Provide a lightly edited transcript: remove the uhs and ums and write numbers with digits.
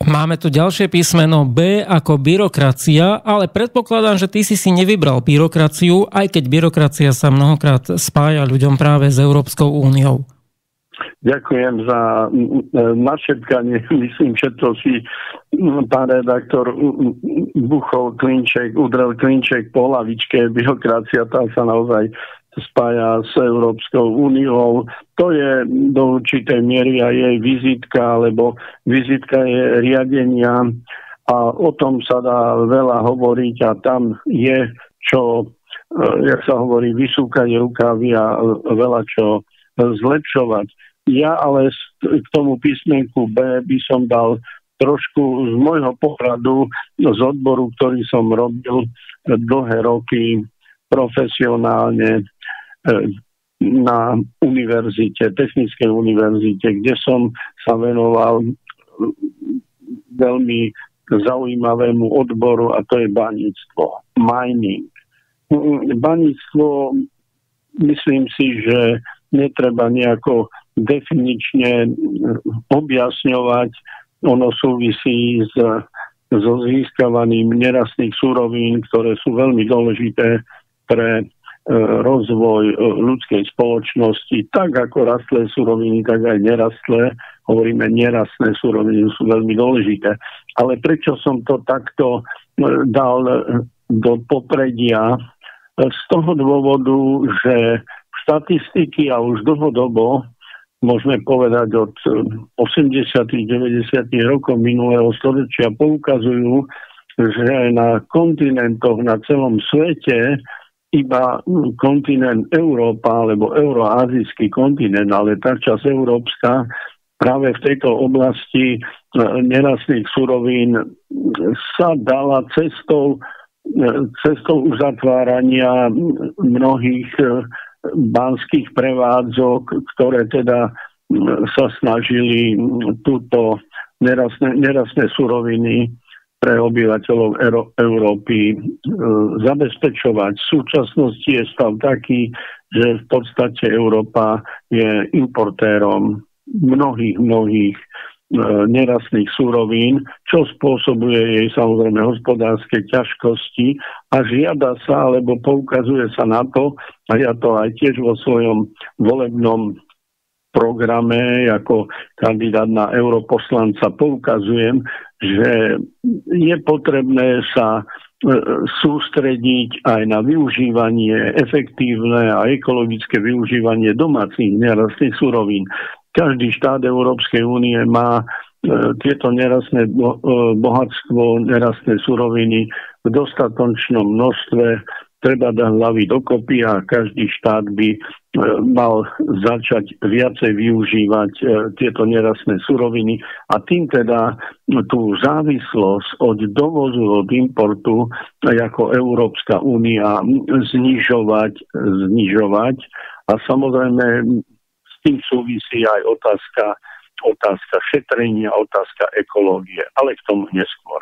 Máme tu ďalšie písmeno B ako byrokracia, ale predpokladám, že ty si nevybral byrokraciu, aj keď byrokracia sa mnohokrát spája ľuďom práve s Európskou úniou. Ďakujem za našepkanie. Myslím, že to si pán redaktor udrel klinček po hlavičke. Byrokracia tá sa naozaj spája s Európskou úniou. To je do určitej miery aj jej vizitka, lebo vizitka je riadenia a o tom sa dá veľa hovoriť a tam je čo, jak sa hovorí, vysúkať rukávy a veľa čo zlepšovať. Ja ale k tomu písmenku B by som dal trošku z môjho pohľadu z odboru, ktorý som robil dlhé roky profesionálne na univerzite, technickej univerzite, kde som sa venoval veľmi zaujímavému odboru a to je baníctvo, mining. Baníctvo, myslím si, že netreba nejako definične objasňovať. Ono súvisí so získavaním nerastných surovín, ktoré sú veľmi dôležité pre rozvoj ľudskej spoločnosti. Tak ako rastlé suroviny, tak aj nerastlé. Hovoríme, nerastné suroviny sú veľmi dôležité. Ale prečo som to takto dal do popredia? Z toho dôvodu, že štatistiky a už dlhodobo, môžeme povedať od 80. 90. rokov minulého storočia, poukazujú, že na kontinentoch na celom svete iba kontinent Európa, alebo euroazijský kontinent, ale tá časť európska práve v tejto oblasti nerastných surovín sa dala cestou uzatvárania mnohých banských prevádzok, ktoré teda sa snažili túto nerastné suroviny pre obyvateľov Európy zabezpečovať. V súčasnosti je stav taký, že v podstate Európa je importérom mnohých nerastných surovín, čo spôsobuje jej samozrejme hospodárske ťažkosti a žiada sa, alebo poukazuje sa na to, a ja to aj tiež vo svojom volebnom programe ako kandidát na europoslanca poukazujem, že je potrebné sa sústrediť aj na využívanie, efektívne a ekologické využívanie domácich nerastných surovín. Každý štát Európskej únie má tieto nerastné bohatstvo, nerastné suroviny v dostatočnom množstve. Treba dať hlavy dokopy a každý štát by mal začať viacej využívať tieto nerastné suroviny a tým teda tú závislosť od dovozu, od importu ako Európska únia znižovať a samozrejme s tým súvisí aj otázka šetrenia, otázka ekológie, ale k tomu neskôr.